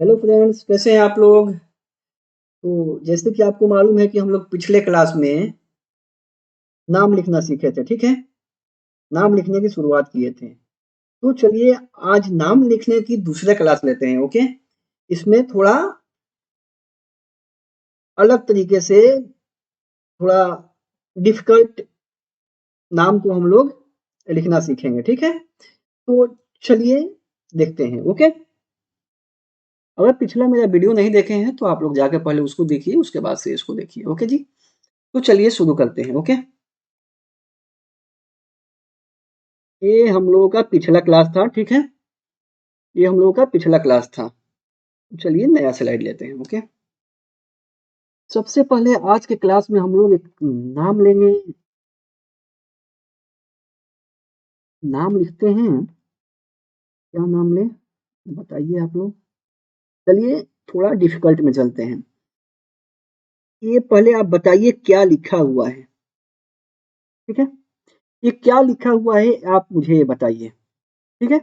Hello friends, कैसे हैं आप लोग? तो जैसे कि आपको मालूम है कि हम लोग पिछले क्लास में नाम लिखना सीखे थे, ठीक है? नाम लिखने की शुरुआत किए थे। तो चलिए आज नाम लिखने की दूसरा क्लास लेते हैं, ओके? इसमें थोड़ा अलग तरीके से थोड़ा डिफिकल्ट नाम को हम लोग लिखना सीखेंगे, ठीक है? तो चलिए देखते हैं, ओके? अगर पिछला मेरा वीडियो नहीं देखे हैं तो आप लोग जाके पहले उसको देखिए, उसके बाद से इसको देखिए, ओके जी? तो चलिए शुरू करते हैं, ओके? ये हम लोगों का पिछला क्लास था, ठीक है? ये हम लोगों का पिछला क्लास था। चलिए नया स्लाइड लेते हैं, ओके? सबसे पहले आज के क्लास में हम लोग एक नाम लेंगे। नाम लिखते हैं, क्या नाम लें? बताइए आप लोग। चलिए थोड़ा डिफिकल्ट में चलते हैं। ये पहले आप बताइए क्या लिखा हुआ है, ठीक है? ये क्या लिखा हुआ है आप मुझे बताइए, ठीक है?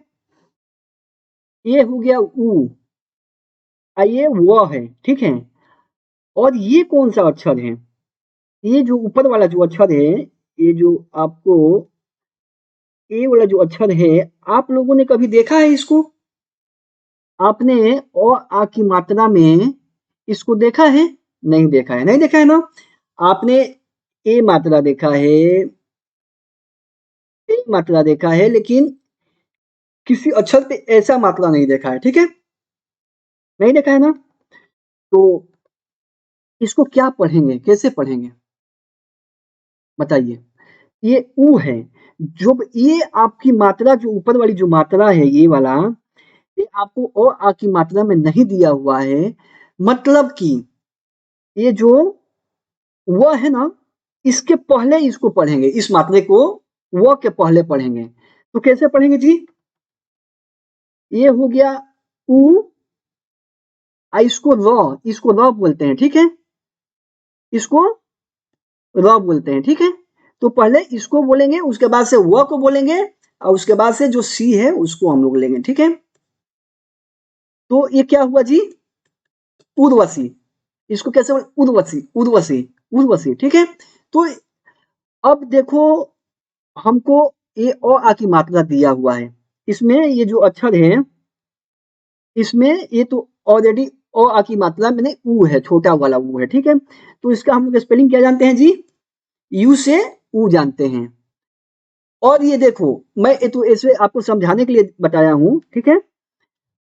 ये हो गया ऊ, ये व है, ठीक है? और ये कौन सा अक्षर है? ये जो ऊपर वाला जो अक्षर है, ये जो आपको ए वाला जो अक्षर है, आप लोगों ने कभी देखा है इसको? आपने अ आ की मात्रा में इसको देखा है? नहीं देखा है, नहीं देखा है ना? आपने ए मात्रा देखा है, ए मात्रा देखा है, लेकिन किसी अक्षर पे ऐसा मात्रा नहीं देखा है, ठीक है? नहीं देखा है ना? तो इसको क्या पढ़ेंगे, कैसे पढ़ेंगे? बताइए। ये ऊ है। जब ये आपकी मात्रा जो ऊपर वाली जो मात्रा है ये वाला, ये आपको अ आ की मात्रा में नहीं दिया हुआ है, मतलब कि ये जो व है ना, इसके पहले इसको पढ़ेंगे, इस मात्रे को व के पहले पढ़ेंगे। तो कैसे पढ़ेंगे जी? ये हो गया उ, इसको र बोलते हैं, ठीक है? इसको र बोलते हैं, ठीक है? तो पहले इसको बोलेंगे, उसके बाद से व को बोलेंगे और उसके बाद से जो सी है उसको हम लोग लेंगे, ठीक है? तो ये क्या हुआ जी? उर्वशी। इसको कैसे बोल? उर्वशी, उर्वशी, उर्वशी, ठीक है? तो अब देखो, हमको ये अ आ की मात्रा दिया हुआ है। इसमें ये जो अक्षर है, इसमें ये तो ऑलरेडी अ आ की मात्रा मैंने ऊ है, छोटा वाला ऊ है, ठीक है? तो इसका हम लोग स्पेलिंग क्या जानते हैं जी? यू से ऊ जानते हैं। और ये देखो, मैं ये तो ऐसे आपको समझाने के लिए बताया हूँ, ठीक है?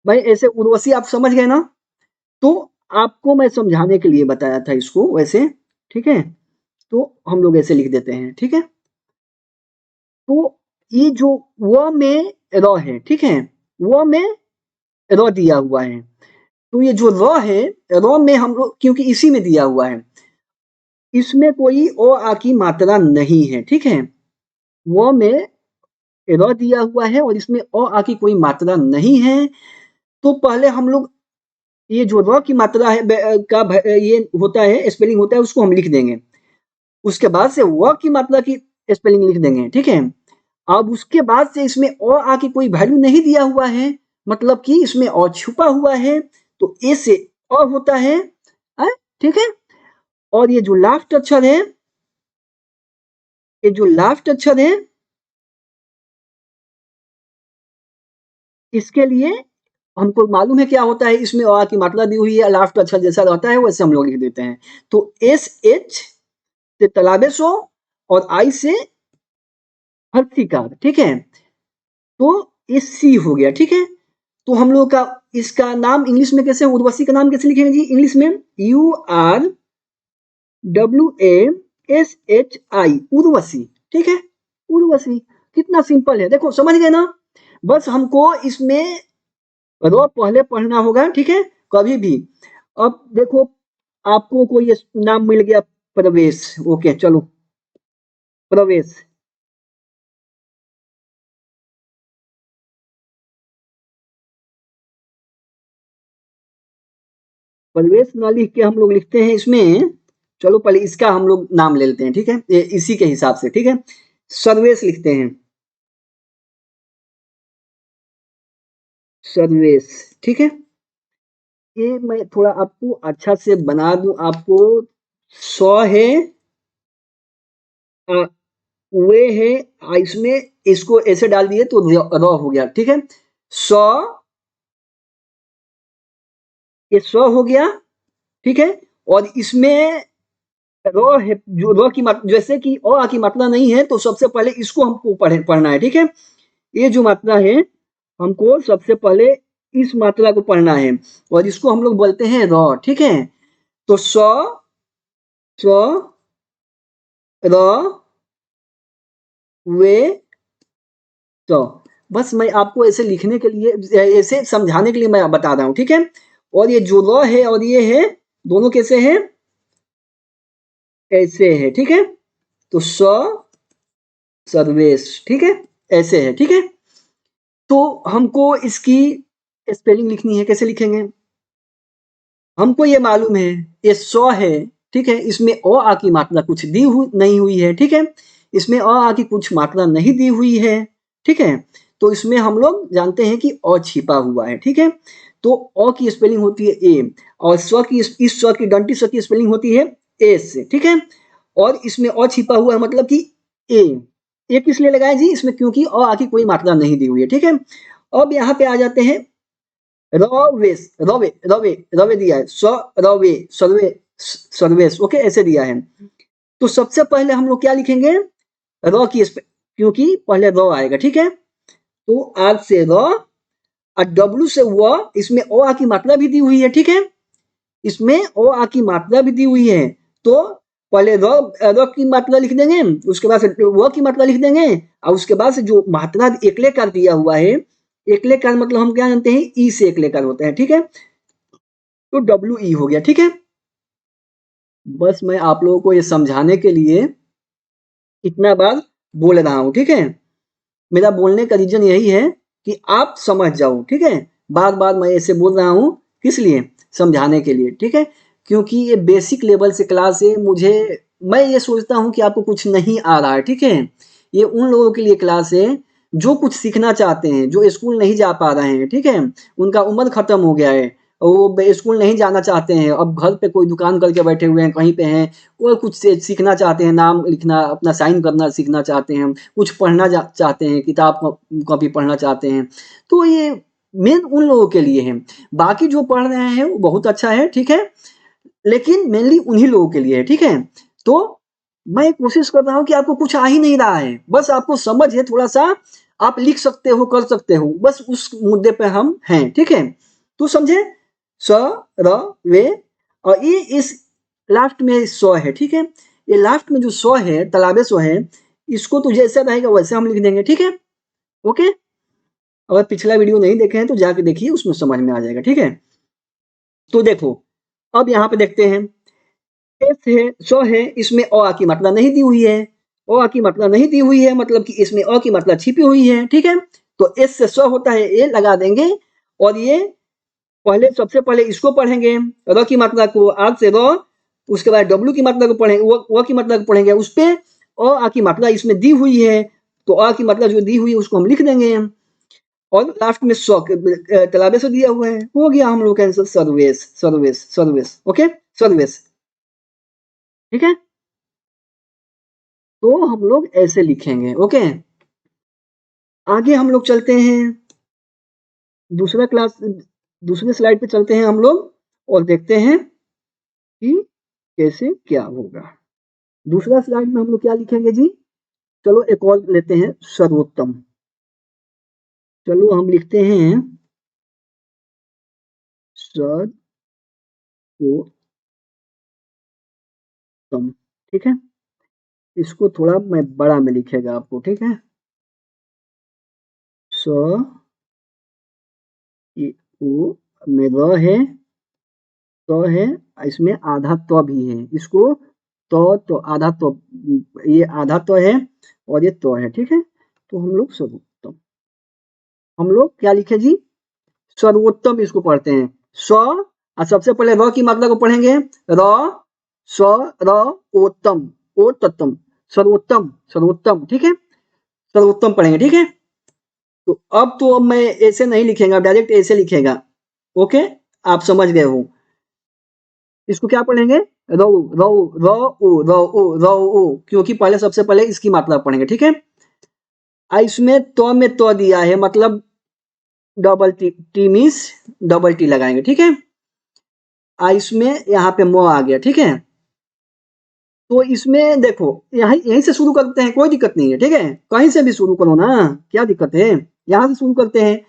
मैं ऐसे उर्वशी आप समझ गए ना? तो आपको मैं समझाने के लिए बताया था इसको वैसे, ठीक है? तो हम लोग ऐसे लिख देते हैं, ठीक है? तो ये जो व में र है, ठीक है? व में र दिया हुआ है। तो ये जो र है, र में हम लोग क्योंकि इसी में दिया हुआ है, इसमें कोई अ आ की मात्रा नहीं है, ठीक है? व में र दिया हुआ है और इसमें अ आ की कोई मात्रा नहीं है। तो पहले हम लोग ये जो र की मात्रा है ये होता है, स्पेलिंग होता है, उसको हम लिख देंगे। उसके बाद से व की मात्रा की स्पेलिंग लिख देंगे, ठीक है? अब उसके बाद से इसमें अ आ की कोई वैल्यू नहीं दिया हुआ है, मतलब कि इसमें अ छुपा हुआ है, तो ए से अ होता है, ठीक है? और ये जो लास्ट अक्षर है, ये जो लास्ट अक्षर है, इसके लिए हमको मालूम है क्या होता है, इसमें अ की मात्रा दी हुई है, लास्ट अक्षर जैसा रहता है वैसे हम लोग लिख देते हैं। तो एस एच से तलाबे सो और आई से हर्षिकार, ठीक है? तो ये सी हो गया, ठीक है? तो हम लोग का इसका नाम इंग्लिश में कैसे, उर्वशी का नाम कैसे लिखेंगे जी इंग्लिश में? You R W A S H I, Urvashi, ठीक है? उर्वशी। कितना सिंपल है, देखो समझ गए ना? बस हमको इसमें रो पहले पढ़ना होगा, ठीक है? कभी भी। अब देखो, आपको कोई नाम मिल गया, प्रवेश, ओके चलो, प्रवेश। प्रवेश ना लिख के हम लोग लिखते हैं इसमें, चलो पहले इसका हम लोग नाम ले लेते हैं, ठीक है? इसी के हिसाब से, ठीक है? सर्वेश लिखते हैं, सर्वेश, ठीक है? ये मैं थोड़ा आपको अच्छा से बना दूं आपको। सौ है, वे है, इसमें इसको ऐसे डाल दिए तो र हो गया, ठीक है। सौ, ये सौ हो गया, ठीक है। और इसमें र है, जो र की मात्रा, जैसे कि अ की मात्रा नहीं है तो सबसे पहले इसको हमको पढ़ना है, ठीक है। ये जो मात्रा है हमको सबसे पहले इस मात्रा को पढ़ना है और इसको हम लोग बोलते हैं र, ठीक है। तो सौ, स, र, वे, तो बस मैं आपको ऐसे लिखने के लिए, ऐसे समझाने के लिए मैं बता रहा हूं, ठीक है। और ये जो र है और ये है, दोनों कैसे हैं, ऐसे है, ठीक है। तो स, सर्वेश, ठीक है, ऐसे है, ठीक है। तो हमको इसकी स्पेलिंग लिखनी है, कैसे लिखेंगे। हमको ये मालूम है ये सौ है, ठीक है। इसमें अ आ की मात्रा कुछ दी हुई नहीं हुई है, ठीक है। इसमें अ आ की कुछ मात्रा नहीं दी हुई है, ठीक है। तो इसमें हम लोग जानते हैं कि अ छिपा हुआ है, ठीक है। तो अ की स्पेलिंग होती है ए, और स्व की, इस स्व की डंटी स्व की स्पेलिंग होती है एस, ठीक है। और इसमें अ छिपा हुआ है मतलब कि ए। ए किस लिए लगाया जी, इसमें क्योंकि अ आ की कोई मात्रा नहीं दी हुई है, ठीक है। अब यहाँ पे आ जाते हैं रवेश, रवे रवे रवे दिया है, स रवे, सर्वे, सर्वेश, ओके, ऐसे दिया है। तो सबसे पहले हम लोग क्या लिखेंगे, र की क्योंकि पहले र आएगा, ठीक है। तो आज से र, और डब्लू से व, इसमें ओ आ की मात्रा भी दी हुई है, ठीक है। इसमें ओ आ की मात्रा भी दी हुई है। तो पहले र की मात्रा लिख देंगे, उसके बाद से व की मात्रा लिख देंगे, और उसके बाद से जो मात्रा एकले कर दिया हुआ है, एकले कर मतलब हम क्या जानते हैं, ई से एकले कर होते हैं, ठीक है। तो डब्ल्यू ई हो गया, ठीक है। बस मैं आप लोगों को ये समझाने के लिए इतना बार बोल रहा हूं, ठीक है। मेरा बोलने का रीजन यही है कि आप समझ जाओ, ठीक है। बार बार मैं ऐसे बोल रहा हूं, किस लिए, समझाने के लिए, ठीक है। क्योंकि ये बेसिक लेवल से क्लास है, मुझे, मैं ये सोचता हूं कि आपको कुछ नहीं आ रहा है, ठीक है। ये उन लोगों के लिए क्लास है जो कुछ सीखना चाहते हैं, जो स्कूल नहीं जा पा रहे हैं, ठीक है। उनका उम्र खत्म हो गया है, वो स्कूल नहीं जाना चाहते हैं, अब घर पे कोई दुकान करके बैठे हुए हैं, कहीं पे हैं, और कुछ से सीखना चाहते हैं, नाम लिखना, अपना साइन करना सीखना चाहते हैं, कुछ पढ़ना चाहते हैं, किताब कॉपी पढ़ना चाहते हैं। तो ये मेन उन लोगों के लिए है। बाकी जो पढ़ रहे हैं वो बहुत अच्छा है, ठीक है, लेकिन मेनली उन्हीं लोगों के लिए है, ठीक है। तो मैं कोशिश कर रहा हूँ कि आपको कुछ आ ही नहीं रहा है, बस आपको समझ है थोड़ा सा, आप लिख सकते हो, कर सकते हो, बस उस मुद्दे पे हम हैं, ठीक है। तो समझे, स, र, वे, और ये इस लास्ट में स है, ठीक है। ये लास्ट में जो स है, तालाबे स है, इसको तो जैसा रहेगा वैसे हम लिख देंगे, ठीक है, ओके। अगर पिछला वीडियो नहीं देखे हैं तो जाके देखिए, उसमें समझ में आ जाएगा, ठीक है। तो देखो, अब यहाँ पे देखते हैं, एस है, स है, इसमें अ की मात्रा नहीं दी हुई है, अ की मात्रा नहीं दी हुई है मतलब कि इसमें अ की मात्रा छिपी हुई है, ठीक है। तो एस से स होता है, ए लगा देंगे, और ये पहले, सबसे पहले इसको पढ़ेंगे, र की मात्रा को, आज से र, उसके बाद डब्ल्यू की मात्रा को पढ़ेंगे, व की मात्रा को पढ़ेंगे, उस पे अ की मात्रा इसमें दी हुई है, तो अ की मात्रा जो दी हुई है उसको हम लिख देंगे, और लास्ट में स तालाबे से दिया हुआ है, हो गया हम लोग का आंसर, सर्वेश, सर्वेश, सर्वेश, ओके, सर्वेश, ठीक है। तो हम लोग ऐसे लिखेंगे, ओके। आगे हम लोग चलते हैं, दूसरा क्लास, दूसरे स्लाइड पे चलते हैं हम लोग, और देखते हैं कि कैसे क्या होगा। दूसरा स्लाइड में हम लोग क्या लिखेंगे जी, चलो एक और लेते हैं, सर्वोत्तम। चलो हम लिखते हैं सर्वोत्तम, ठीक है। इसको थोड़ा मैं बड़ा में लिखेगा आपको, ठीक है। स, ओ में र है, तो है, इसमें आधा तो भी है, इसको तो आधा तो, ये आधा तो है, और ये तो है, ठीक है। तो हम लोग सर्वोत्तम, हम लोग क्या लिखे जी, सर्वोत्तम, इसको पढ़ते हैं स, और सबसे पहले र की मात्रा को पढ़ेंगे, र, स, र, ओत्तम, ओ तत्तम, सर्वोत्तम, सर्वोत्तम, ठीक है, सर्वोत्तम पढ़ेंगे, ठीक है। तो अब तो मैं ऐसे नहीं लिखेगा, डायरेक्ट ऐसे लिखेगा, ओके। आप समझ गए हो। इसको क्या पढ़ेंगे, रौ रौ रौ ओ रौ ओ रौ ओ, क्योंकि पहले सबसे पहले इसकी मात्रा पढ़ेंगे, ठीक है। इसमें तो में तो दिया है, मतलब double T, T means double T लगाएंगे, ठीक है। इसमें यहाँ पे म आ गया, ठीक है। तो इसमें देखो यहीं से शुरू करते हैं, कोई दिक्कत नहीं है, ठीक है। कहीं से भी शुरू करो ना, क्या दिक्कत है, यहाँ से शुरू करते हैं।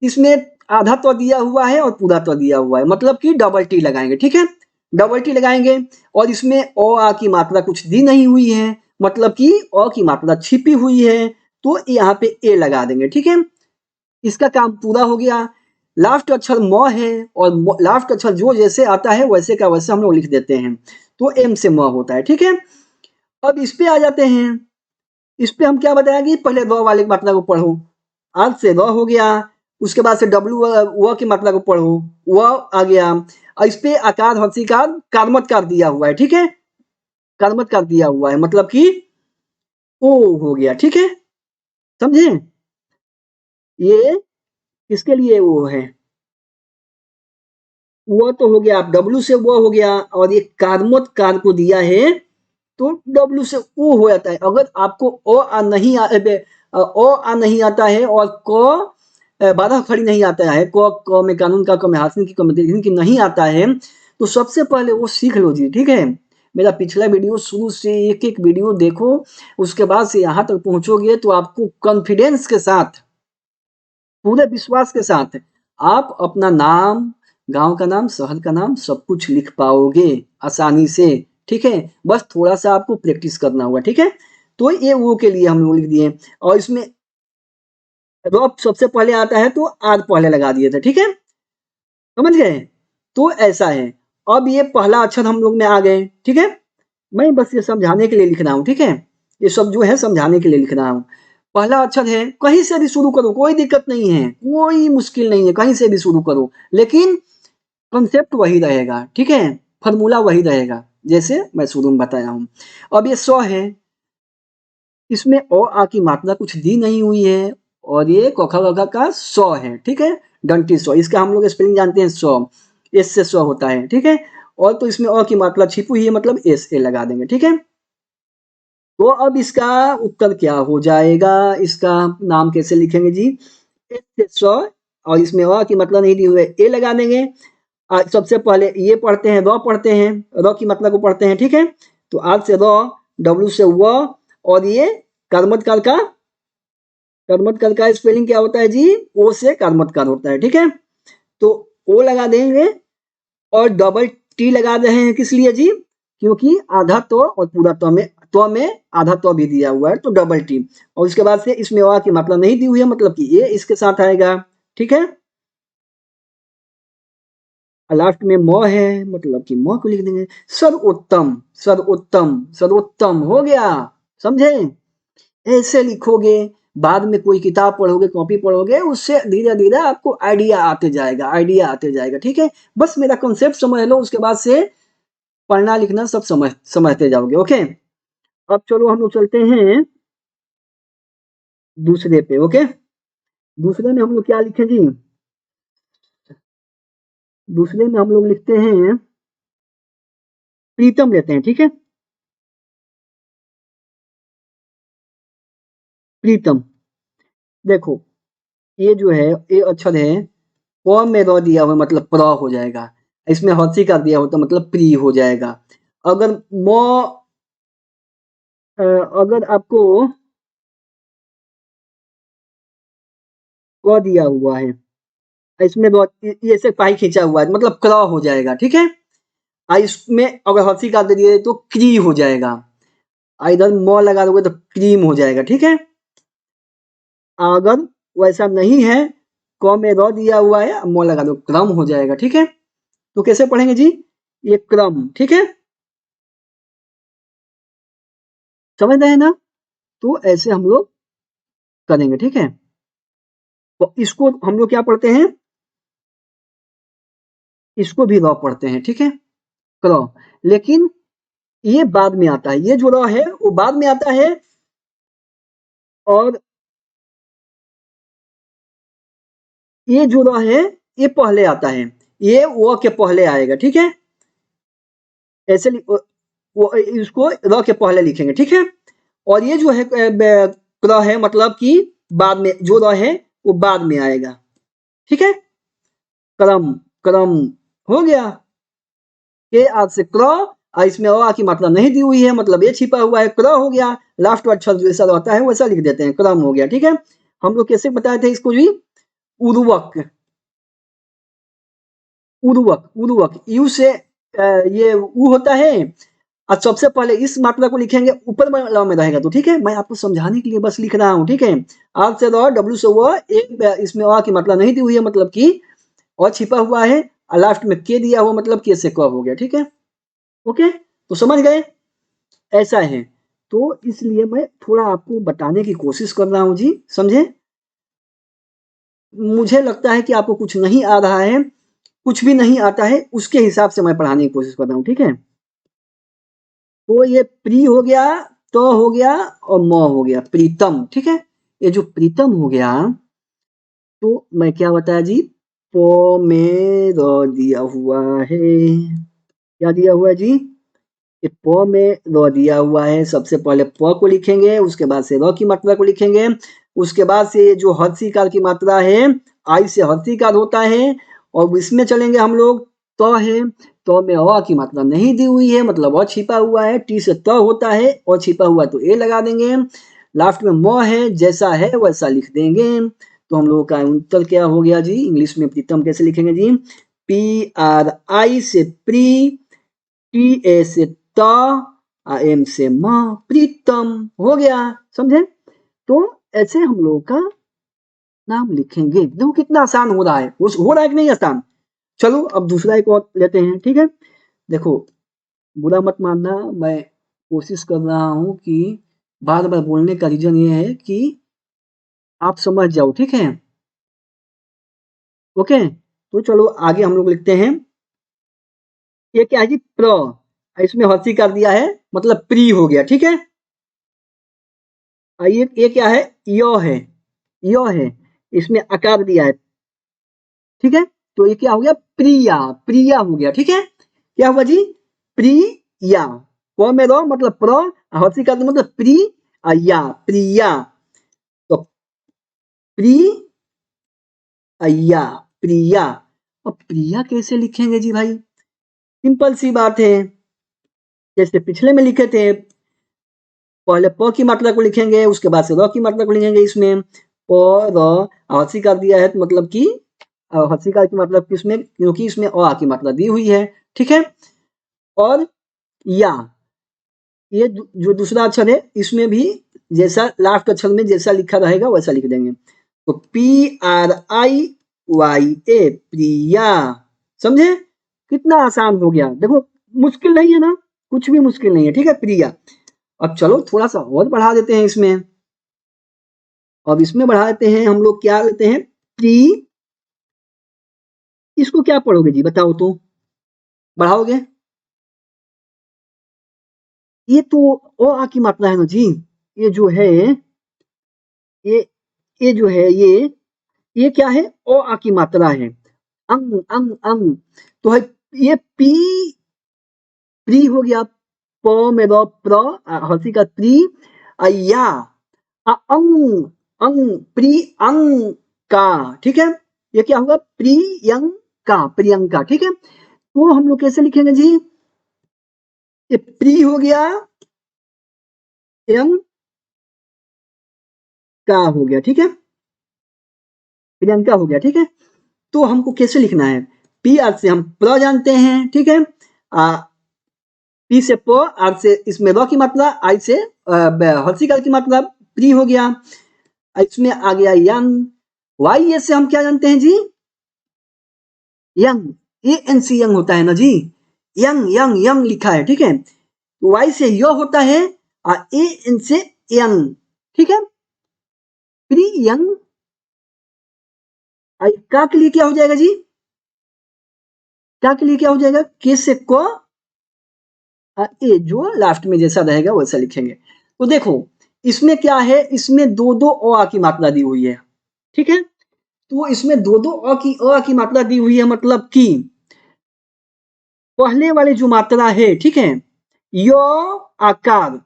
इसमें आधा तो दिया हुआ है और पूरा तो दिया हुआ है, मतलब कि डबल टी लगाएंगे, ठीक है। डबल टी लगाएंगे और इसमें ओ आ की मात्रा कुछ दी नहीं हुई है, मतलब कि अ की मात्रा छिपी हुई है, तो यहाँ पे ए लगा देंगे, ठीक है। इसका काम पूरा हो गया। लास्ट अक्षर म है और लास्ट अक्षर जो जैसे आता है वैसे का वैसे हम लोग लिख देते हैं, तो एम से म होता है, ठीक है। अब इस पे आ जाते हैं। इस पे हम क्या बताया कि पहले द वाले की मात्रा को पढ़ो, आज से द हो गया। उसके बाद से डब्ल्यू व की मात्रा को पढ़ो, व आ गया। और इस पे आकार हर्षिकार कार्मतकार दिया हुआ है, ठीक है। कार्मतकार दिया हुआ है, मतलब कि ओ हो गया, ठीक है, समझे। ये किसके लिए वो है, वो तो हो गया, डब्ल्यू से वो हो गया, और ये कार्मोत्कार को दिया है तो डब्ल्यू से ओ हो जाता है। अगर आपको ओ आ नहीं आता है और क बारह खड़ी नहीं आता है, क में कानून का क में हासिल की क में दीर्घ की नहीं आता है, तो सबसे पहले वो सीख लो जी, ठीक है। मेरा पिछला वीडियो शुरू से एक एक वीडियो देखो, उसके बाद से यहाँ तक पहुंचोगे तो आपको कॉन्फिडेंस के साथ, पूरे विश्वास के साथ आप अपना नाम, गांव का नाम, शहर का नाम सब कुछ लिख पाओगे आसानी से, ठीक है। बस थोड़ा सा आपको प्रैक्टिस करना होगा, ठीक है। तो ये वो के लिए हम लोग लिख दिए, और इसमें रॉ सबसे पहले आता है तो आर पहले लगा दिए थे, ठीक है, समझ गए। तो ऐसा है। अब ये पहला अक्षर हम लोग में आ गए, ठीक है। मैं बस ये समझाने के लिए लिख रहा हूँ, ठीक है। ये सब जो है समझाने के लिए लिख रहा हूँ। पहला अक्षर है, कहीं से भी शुरू करो, कोई दिक्कत नहीं है, कोई मुश्किल नहीं है, कहीं से भी शुरू करो, लेकिन कंसेप्ट वही रहेगा, ठीक है। फॉर्मूला वही रहेगा, जैसे मैं शुरू में बताया हूँ। अब ये 100 है, इसमें ओ आ की मात्रा कुछ दी नहीं हुई है, और ये कोखा वखा का 100 है, ठीक है। डंटी 100, इसका हम लोग स्पेलिंग जानते हैं 100, एस से 100 होता है, ठीक है। और तो इसमें ओ की मात्रा छिपी हुई है, मतलब एस ए लगा देंगे, ठीक है। तो अब इसका उत्तर क्या हो जाएगा, इसका नाम कैसे लिखेंगे जी, एस से 100, और इसमें अ की मतलब नहीं दी हुई है, ए लगा देंगे। सबसे पहले ये पढ़ते हैं, र पढ़ते हैं, र की मतलब को पढ़ते हैं, ठीक है। तो आज से र, डब्ल्यू से व, और ये कर्मतकार का स्पेलिंग क्या होता है जी, ओ से कर्मतकार होता है, ठीक है। तो ओ लगा देंगे, और डबल टी लगा रहे हैं किस लिए जी, क्योंकि आधा तो और पूरा तो में आधा तो भी दिया हुआ है, तो डबल टी। और उसके बाद से इसमें वा की मात्रा नहीं दी हुई है, मतलब कि ये इसके साथ आएगा, ठीक है। लास्ट में म है, मतलब कि म को लिख देंगे। सर्वोत्तम, सर्वोत्तम, सर्वोत्तम हो गया, समझे। ऐसे लिखोगे, बाद में कोई किताब पढ़ोगे, कॉपी पढ़ोगे, उससे धीरे धीरे आपको आइडिया आते जाएगा, आइडिया आते जाएगा, ठीक है। बस मेरा कॉन्सेप्ट समझ लो, उसके बाद से पढ़ना लिखना सब समझते जाओगे, ओके। अब चलो हम लोग चलते हैं दूसरे पे, ओके। दूसरे में हम लोग क्या लिखें जी, दूसरे में हम लोग लिखते हैं प्रीतम लेते हैं, ठीक है। प्रीतम, देखो ये जो है, ये अक्षर है, प में र दिया हुआ मतलब प्र हो जाएगा, इसमें हंसी का दिया होता मतलब प्री हो जाएगा। अगर म अगर आपको क दिया हुआ है, इसमें ये से पाई खींचा हुआ है, मतलब क्र हो जाएगा, ठीक है। इसमें अगर हंसी का दे दिए तो क्री हो जाएगा, इधर म लगा दोगे तो क्रीम हो जाएगा, ठीक है। अगर वैसा नहीं है, क में र दिया हुआ है, म लगा दो, क्रम हो जाएगा, ठीक है। तो कैसे पढ़ेंगे जी, ये क्रम, ठीक है, समझ रहे हैं ना। तो ऐसे हम लोग करेंगे, ठीक है। तो इसको हम लोग क्या पढ़ते हैं, इसको भी र पढ़ते हैं, ठीक है, क्र। लेकिन ये बाद में आता है, ये जो र है वो बाद में आता है, और ये जो र है ये पहले आता है। ये वो के पहले आएगा, ठीक है, ऐसे वो इसको र के पहले लिखेंगे, ठीक है। और ये जो है क्र है मतलब कि बाद में जो र है वो बाद में आएगा, ठीक है। क्रम क्रम हो गया, के आज से क्र, इसमें अ की मात्रा नहीं दी हुई है मतलब ये छिपा हुआ है, क्र हो गया, लास्ट अक्षर जैसा रहता है वैसा लिख देते हैं, क्रम हो गया, ठीक है। हम लोग कैसे बताए थे इसको जी, उर्वक, उर्वक उर्वक, यू से ये ऊ होता है, और सबसे पहले इस मात्रा को लिखेंगे ऊपर वाला में रहेगा, तो ठीक है, मैं आपको समझाने के लिए बस लिख रहा हूँ, ठीक है। आर से र, डब्ल्यू से व, एक इसमें अ की मात्रा नहीं दी हुई है मतलब कि और छिपा हुआ है, और लास्ट में के दिया हुआ मतलब के से क हो गया, ठीक है। ओके, तो समझ गए, ऐसा है। तो इसलिए मैं थोड़ा आपको बताने की कोशिश कर रहा हूँ जी, समझे। मुझे लगता है कि आपको कुछ नहीं आ रहा है, कुछ भी नहीं आता है, उसके हिसाब से मैं पढ़ाने की कोशिश कर रहा हूँ, ठीक है। तो ये प्री हो गया, तो हो गया, और म हो गया, प्रीतम, ठीक है। ये जो प्रीतम हो गया, तो मैं क्या बताया जी, प में र दिया हुआ है, क्या दिया हुआ है जी, ये प में र दिया हुआ है, सबसे पहले प को लिखेंगे, उसके बाद से र की मात्रा को लिखेंगे, उसके बाद से जो हर्षिकार की मात्रा है, आई से हर्षिकार होता है, और इसमें चलेंगे हम लोग, त है, त में अ की मात्रा नहीं दी हुई है मतलब अ छिपा हुआ है, टी से त होता है, और छिपा हुआ है तो ए लगा देंगे, लास्ट में म है, जैसा है वैसा लिख देंगे। तो हम लोगों का उत्तर क्या हो गया जी, इंग्लिश में प्रीतम कैसे लिखेंगे जी, पी आर आई से प्री, टी ए से त, एम से म, प्रीतम हो गया, समझे। तो ऐसे हम लोगों का नाम लिखेंगे, देखो कितना आसान हो रहा है, हो रहा है कि नहीं आसान। चलो अब दूसरा एक और लेते हैं, ठीक है। देखो, बुरा मत मानना, मैं कोशिश कर रहा हूँ कि बार बार बोलने का रीजन ये है कि आप समझ जाओ, ठीक है। ओके, तो चलो आगे हम लोग लिखते हैं, ये क्या है जी, प्र, इसमें हंसी कर दिया है मतलब प्री हो गया, ठीक है। ये क्या है, यो है, यो है, इसमें आकार दिया है, ठीक है। तो ये क्या हो गया, प्रिया, प्रिया हो गया, ठीक है। क्या हुआ जी, प्रिया, प में रो मतलब प्र, हंसी का मतलब प्री, या प्रिया, तो प्रिया, प्रिया। अब प्रिया कैसे लिखेंगे जी भाई, सिंपल सी बात है, जैसे पिछले में लिखे थे, पहले प की मात्रा को लिखेंगे, उसके बाद से र की मात्रा को लिखेंगे, इसमें प र, हंसी कर दिया है तो मतलब कि हंसी का की मतलब किसमें, क्योंकि इसमें अ की मात्रा दी हुई है, ठीक है। और या, ये जो दूसरा अक्षर है इसमें भी जैसा लास्ट अक्षर में जैसा लिखा रहेगा वैसा लिख देंगे, तो पी आर आई वाई ए, प्रिया, समझे, कितना आसान हो गया, देखो मुश्किल नहीं है ना, कुछ भी मुश्किल नहीं है, ठीक है, प्रिया। अब चलो थोड़ा सा और बढ़ा देते हैं इसमें, अब इसमें बढ़ा देते हैं हम लोग, क्या लेते हैं, प्री, इसको क्या पढ़ोगे जी बताओ तो, बढ़ाओगे, ये तो ओ आ की मात्रा है ना जी, ये जो है, ये ये जो है ये क्या है, ओ आ की मात्रा है, अंग अंग अंग, तो है ये पी, प्री हो गया, प में द प्र, हंसी का प्री, या, अंग अंग, प्री अंग का, ठीक है। ये क्या होगा, प्रियंका, प्रियंका, ठीक है। तो हम लोग कैसे लिखेंगे जी, ये प्री हो गया, यंग का हो गया, ठीक है, प्रियंका हो गया, ठीक है। तो हमको कैसे लिखना है, पी आर से हम प्र जानते हैं, ठीक है, पी से प, आर से इसमें र की मात्रा, आई से हर्षिकार की मात्रा, प्री हो गया, इसमें आ गया यंग, वाई ए से हम क्या जानते हैं जी, young, A N C young होता है ना जी, यंग यंग यंग लिखा है, ठीक है। तो वाई से यो होता है, और ए एन से यंग, ठीक है, प्री यंग, का के लिए क्या हो जाएगा जी, क्या के लिए क्या हो जाएगा, के से को, ए जो लास्ट में जैसा रहेगा वैसा लिखेंगे। तो देखो इसमें क्या है, इसमें दो दो ओ आ की मात्रा दी हुई है, ठीक है। तो इसमें दो दो अ की मात्रा दी हुई है, मतलब कि पहले वाली जो मात्रा है, ठीक है, य आकार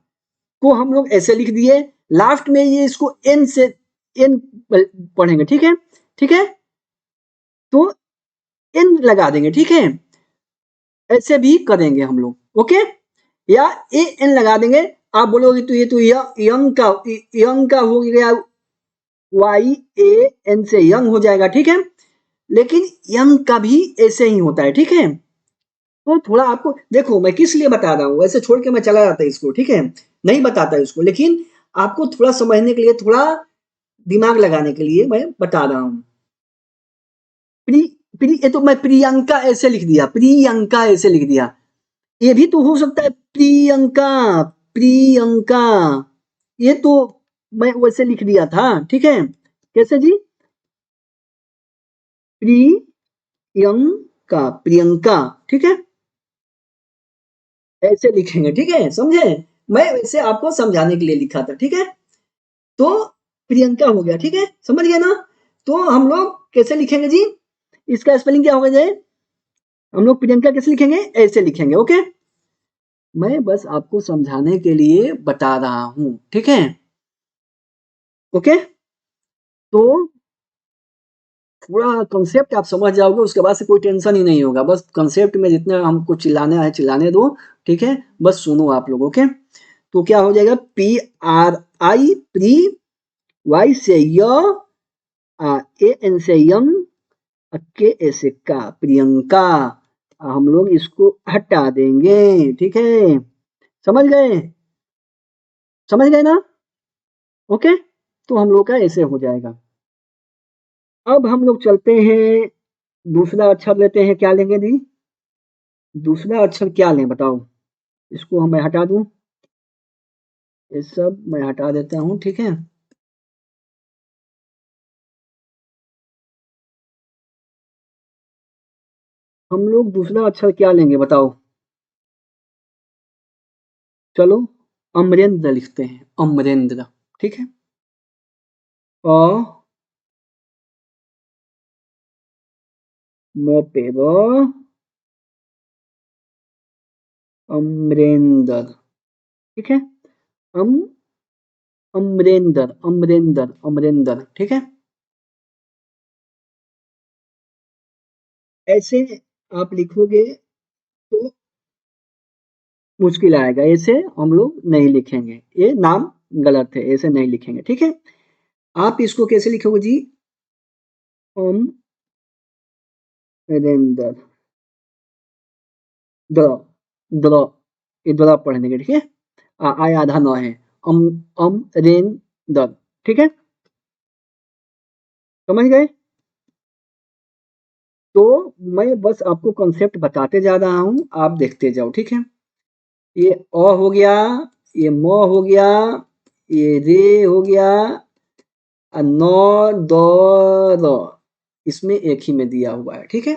को हम लोग ऐसे लिख दिए, लास्ट में ये इसको एन से एन पढ़ेंगे, ठीक है, ठीक है, तो एन लगा देंगे, ठीक है, ऐसे भी करेंगे हम लोग, ओके, या ए एन लगा देंगे। आप बोलोगे तो ये तो यंग का हो गया, वाई ए एन से यंग हो जाएगा, ठीक है, लेकिन यंग का भी ऐसे ही होता है, ठीक है। तो थोड़ा आपको देखो मैं किस लिए बता रहा हूँ, ऐसे छोड़ के मैं चला जाता इसको, ठीक है, नहीं बताता इसको, लेकिन आपको थोड़ा समझने के लिए, थोड़ा दिमाग लगाने के लिए मैं बता रहा हूँ। प्री प्री ये तो मैं प्रियंका ऐसे लिख दिया, प्रियंका ऐसे लिख दिया, ये भी तो हो सकता है प्रियंका, प्रियंका, ये तो मैं वैसे लिख दिया था, ठीक है, कैसे जी, प्रियंका, प्रियंका, ठीक है, ऐसे लिखेंगे, ठीक है, समझे, मैं वैसे आपको समझाने के लिए लिखा था, ठीक है, तो प्रियंका हो गया, ठीक है, समझ गए ना। तो हम लोग कैसे लिखेंगे जी, इसका स्पेलिंग क्या होगा जी, हम लोग प्रियंका कैसे लिखेंगे, ऐसे लिखेंगे, ओके, मैं बस आपको समझाने के लिए बता रहा हूं, ठीक है, ओके, तो पूरा कंसेप्ट आप समझ जाओगे, उसके बाद से कोई टेंशन ही नहीं होगा, बस कंसेप्ट में जितना हमको चिल्लाना है चिल्लाने दो, ठीक है, बस सुनो आप लोग, ओके। तो क्या हो जाएगा, P R I, pre, Y से य, ए एन से यंग, के ए से का, प्रियंका, हम लोग इसको हटा देंगे, ठीक है, समझ गए, समझ गए ना, ओके, तो हम लोग का ऐसे हो जाएगा। अब हम लोग चलते हैं, दूसरा अक्षर लेते हैं, क्या लेंगे दी, दूसरा अक्षर क्या लें बताओ, इसको मैं हटा दूं, ये सब मैं हटा देता हूं, ठीक है, हम लोग दूसरा अक्षर क्या लेंगे बताओ, चलो अमरेंद्र लिखते हैं, अमरेंद्र, ठीक है, अ म पे र, अमरेंद्र, ठीक है, अम अमरेंद्र, अमरेंद्र, अमरेंद्र, ठीक है, ऐसे आप लिखोगे तो मुश्किल आएगा, ऐसे हम लोग नहीं लिखेंगे, ये नाम गलत है, ऐसे नहीं लिखेंगे, ठीक है, आप इसको कैसे लिखोगे जी, अमरेंद्र, द्र, द्र, ये द्र पढ़ देंगे, ठीक है, आय आधा न है, अमरेंद्र, ठीक है, समझ गए। तो मैं बस आपको कॉन्सेप्ट बताते जा रहा हूँ, आप देखते जाओ, ठीक है, ये अ हो गया, ये म हो गया, ये रे हो गया, न द र, इसमें एक ही में दिया हुआ है, ठीक है,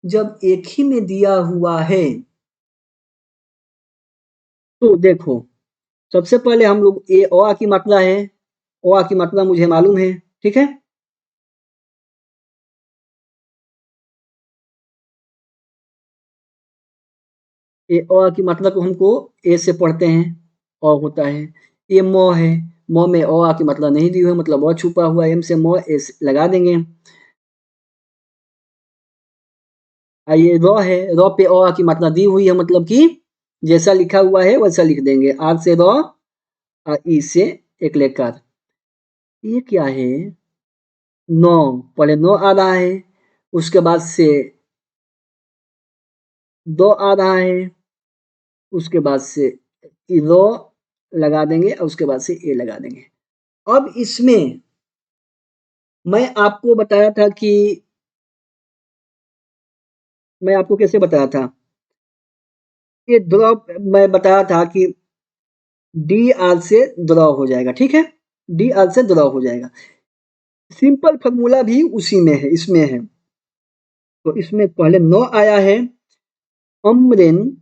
जब एक ही में दिया हुआ है तो देखो, सबसे पहले हम लोग ये अ की मात्रा है, अ की मात्रा मुझे मालूम है, ठीक है, ये अ की मात्रा को हमको ए से पढ़ते हैं, अ होता है, ये म है, म में अ की मात्रा नहीं दी हुई है, मतलब अ छुपा हुआ है, एम से म एस लगा देंगे, ये र है, र पे अ की मात्रा दी हुई है, मतलब कि जैसा लिखा हुआ है वैसा लिख देंगे, आग से र, ई से एक लेकर, ये क्या है, नौ, पहले नौ आ रहा है, उसके बाद से दो आ रहा है, उसके बाद से रो लगा देंगे और उसके बाद से ए लगा देंगे। अब इसमें मैं आपको बताया था कि मैं आपको कैसे बताया था, ये ड्रॉप मैं बताया था कि डी आर से ड्रॉ हो जाएगा, ठीक है, डी आर से ड्रॉ हो जाएगा, सिंपल फॉर्मूला भी उसी में है, इसमें है, तो इसमें पहले नौ आया है, अमरिन,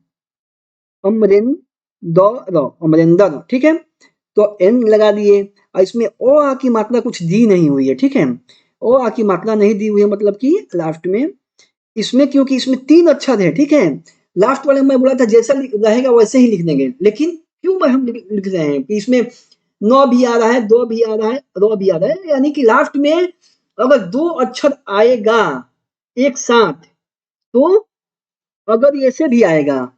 अमरिन द र, अमरिंदर, ठीक है, तो एन लगा दिए, और इसमें ओ आ की मात्रा कुछ दी नहीं हुई है, ठीक है, ओ आ की मात्रा नहीं दी हुई है, मतलब कि लास्ट में इसमें, क्योंकि इसमें 3 अक्षर है, ठीक है। लास्ट वाले में मैं बोला था जैसा रहेगा वैसे ही लिख देंगे, लेकिन क्यों मैं हम लिख रहे हैं कि इसमें न भी आ रहा है, दो भी आ रहा है, रो भी आ रहा है, यानी कि लास्ट में अगर 2 अक्षर आएगा एक साथ, तो अगर ऐसे भी आएगा,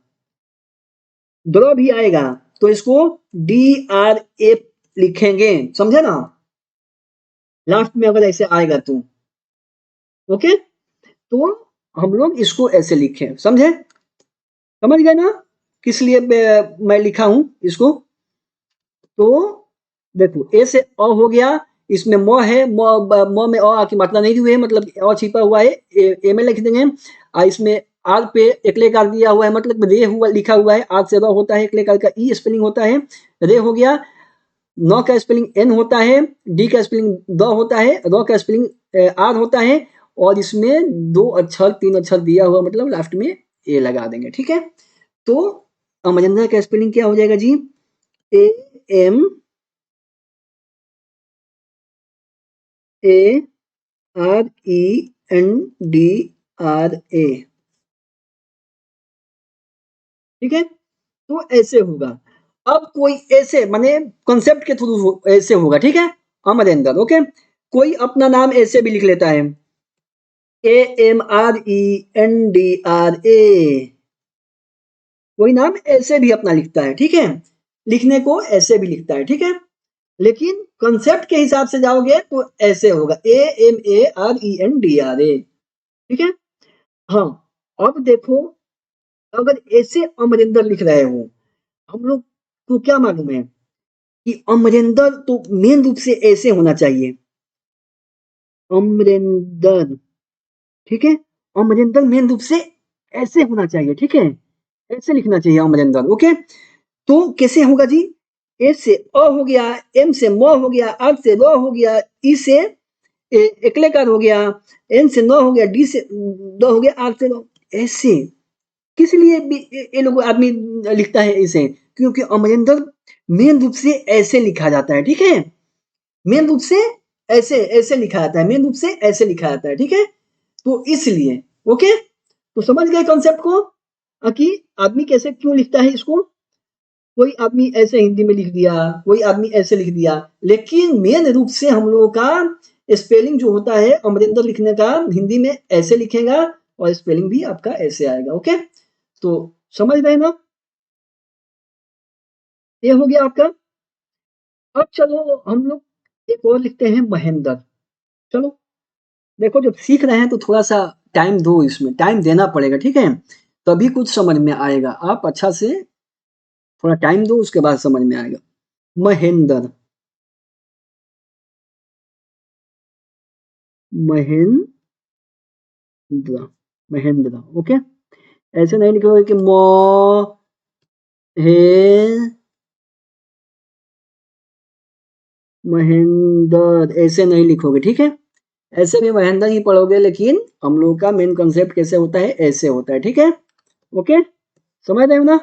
द्र भी आएगा, तो इसको DRA लिखेंगे, समझे ना। लास्ट में अगर ऐसे आएगा तो ओके, तो हम लोग इसको ऐसे लिखें, समझे, समझ गए ना किस लिए मैं लिखा हूं इसको। तो देखो ए से अ हो गया, इसमें म है, म में अ की मात्रा नहीं दी हुई है, मतलब अ छिपा हुआ है, ए में लिख देंगे। इसमें आर पे एकलेकार दिया हुआ है, मतलब रे हुआ लिखा हुआ है, आर से र होता है, एकलेकार का ई स्पेलिंग होता है, रे हो गया। न का स्पेलिंग एन होता है, डी का स्पेलिंग द होता है, र का स्पेलिंग आर होता है, और इसमें 2 अक्षर 3 अक्षर दिया हुआ, मतलब लास्ट में ए लगा देंगे, ठीक है। तो अमरिंदर का स्पेलिंग क्या हो जाएगा जी, AMARENDRA, ठीक है। तो ऐसे होगा। अब कोई ऐसे माने कॉन्सेप्ट के थ्रू ऐसे होगा, ठीक है, अमरिंदर, ओके। कोई अपना नाम ऐसे भी लिख लेता है, AMRENDRA, कोई नाम ऐसे भी अपना लिखता है, ठीक है, लिखने को ऐसे भी लिखता है, ठीक है। लेकिन कॉन्सेप्ट के हिसाब से जाओगे तो ऐसे होगा, AMARENDRA, ठीक है। हाँ, अब देखो, अगर ऐसे अमरिंदर लिख रहे हो, हम लोग को क्या मालूम है कि अमरिंदर तो मेन रूप से ऐसे होना चाहिए, अमरिंदर, ठीक है, अमरिंदर मेन रूप से ऐसे होना चाहिए, ठीक है, ऐसे लिखना चाहिए अमरिंदर, ओके। तो कैसे होगा जी, ए से अ हो गया, एम से म हो गया, आर से र हो गया, ई से एकलेकार हो गया, एन से न हो गया, डी से द हो गया, आर से र, ऐसे किस लिए ये लोग आदमी लिखता है इसे, क्योंकि अमरिंदर मेन रूप से ऐसे लिखा जाता है, ठीक है, मेन रूप से ऐसे ऐसे लिखा जाता है, मेन रूप से ऐसे लिखा जाता है, ठीक है। तो इसलिए ओके, तो समझ गए कॉन्सेप्ट को कि आदमी कैसे क्यों लिखता है इसको। कोई आदमी ऐसे हिंदी में लिख दिया, कोई आदमी ऐसे लिख दिया, लेकिन मेन रूप से हम लोगों का स्पेलिंग जो होता है अमरिंदर लिखने का, हिंदी में ऐसे लिखेगा और स्पेलिंग भी आपका ऐसे आएगा, ओके। तो समझ रहे ना, ये हो गया आपका। अब चलो हम लोग एक और लिखते हैं महेंद्र। चलो देखो, जब सीख रहे हैं तो थोड़ा सा टाइम दो, इसमें टाइम देना पड़ेगा, ठीक है, तभी कुछ समझ में आएगा। आप अच्छा से थोड़ा टाइम दो, उसके बाद समझ में आएगा। महेंद्र, महेंद्र, महेंद्र, ओके। ऐसे नहीं लिखोगे कि मो हे महेंद्र, ऐसे नहीं लिखोगे, ठीक है। ऐसे भी महेंद्र ही पढ़ोगे, लेकिन हम लोग का मेन कॉन्सेप्ट कैसे होता है, ऐसे होता है, ठीक है, ओके, समझ रहे हो ना।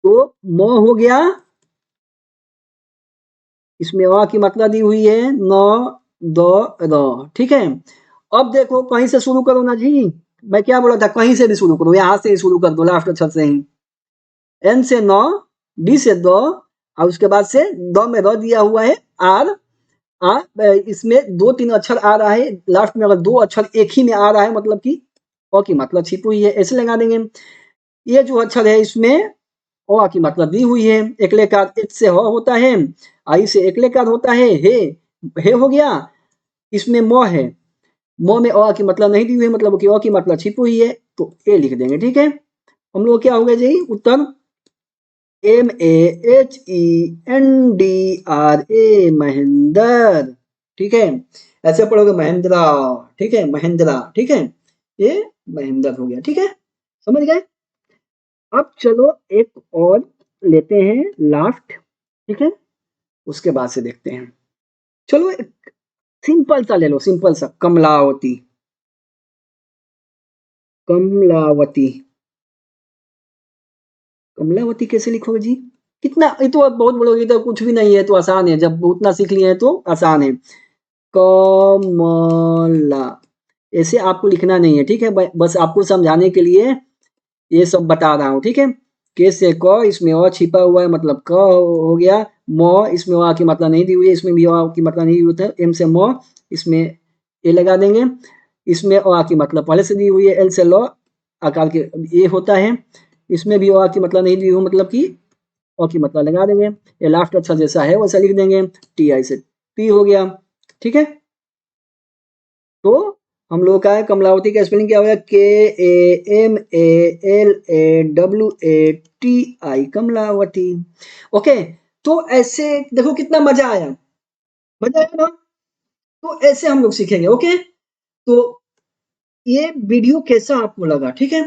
तो म हो गया, इसमें अ की मात्रा दी हुई है, न द र, ठीक है। अब देखो कहीं से शुरू करो ना जी, मैं क्या बोला था, कहीं से भी शुरू करो, यहां से ही शुरू कर दो, लास्ट अक्षर से ही। एन से न, डी से द, और उसके बाद से द में र दिया हुआ है, आर, इसमें 2-3 अक्षर आ रहा है, लास्ट में अगर 2 अक्षर एक ही में आ रहा है, मतलब कि अ की मात्रा छिपी हुई है, ऐसे लगा देंगे। ये जो अक्षर है इसमें अ की मात्रा दी हुई है, एकलेकार एच से ह होता है, आई से एकलेकार होता है, हे हो गया, इसमें म है, म में अ की मात्रा नहीं दी हुई है, मतलब कि अ की मात्रा छिपी हुई है, तो ए लिख देंगे, ठीक है। हम लोग क्या हो गया जी उत्तर, MAHENDRA, महेंद्र, ठीक है। ऐसे पढ़ोगे महेंद्रा, ठीक है, महेंद्रा, ठीक है, ये महेंद्र हो गया, ठीक है, समझ गए। अब चलो एक और लेते हैं लास्ट, ठीक है, उसके बाद से देखते हैं। चलो एक सिंपल सा ले लो, सिंपल सा, कमलावती, कमलावती, कमलावती कैसे लिखोगे जी, कितना, ये तो बहुत बोलोगे तो कुछ भी नहीं है, तो आसान है, जब उतना सीख लिए हैं तो आसान है। कमला, ऐसे आपको लिखना नहीं है, ठीक है, बस आपको समझाने के लिए ये सब बता रहा हूँ, ठीक है। के से क, इसमें अ छिपा हुआ है मतलब क हो गया। म, इसमें अ की मात्रा नहीं दी हुई है, इसमें भी अ की मात्रा नहीं दी हुई है। एम से म, इसमें ए लगा देंगे। इसमें अ की मात्रा पहले से दी हुई है, एल से ल आकार के ये होता है। इसमें भी अ की मात्रा नहीं दी हुई, मतलब कि अ की मात्रा लगा देंगे। ये लास्ट अक्षर जैसा है वैसा लिख देंगे, टी आई से टी हो गया, ठीक है। तो हम लोग का कमलावती का स्पेलिंग क्या हो गया, KAMALLAWATI, कमलावती। ओके, तो ऐसे देखो कितना मजा आया, मजा आया ना। तो ऐसे हम लोग सीखेंगे, ओके। तो ये वीडियो कैसा आपको लगा, ठीक है।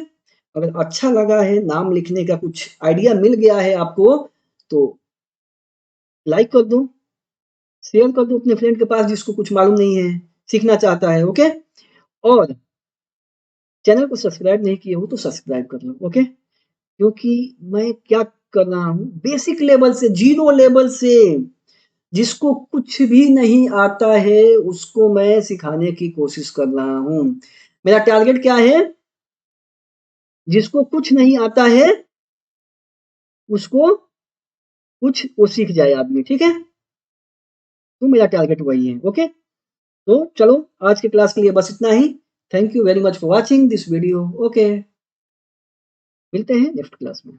अगर अच्छा लगा है, नाम लिखने का कुछ आइडिया मिल गया है आपको, तो लाइक कर दो, शेयर कर दो अपने फ्रेंड के पास जिसको कुछ मालूम नहीं है, सीखना चाहता है, ओके। और चैनल को सब्सक्राइब नहीं किए हो तो सब्सक्राइब कर लो, ओके। क्योंकि मैं क्या कर रहा हूँ, बेसिक लेवल से, जीरो लेवल से, जिसको कुछ भी नहीं आता है उसको मैं सिखाने की कोशिश कर रहा हूँ। मेरा टारगेट क्या है, जिसको कुछ नहीं आता है उसको कुछ वो सीख जाए आदमी, ठीक है। तो मेरा टारगेट वही है, ओके। तो चलो आज के क्लास के लिए बस इतना ही। Thank you very much for watching this video, okay. मिलते हैं नेक्स्ट क्लास में।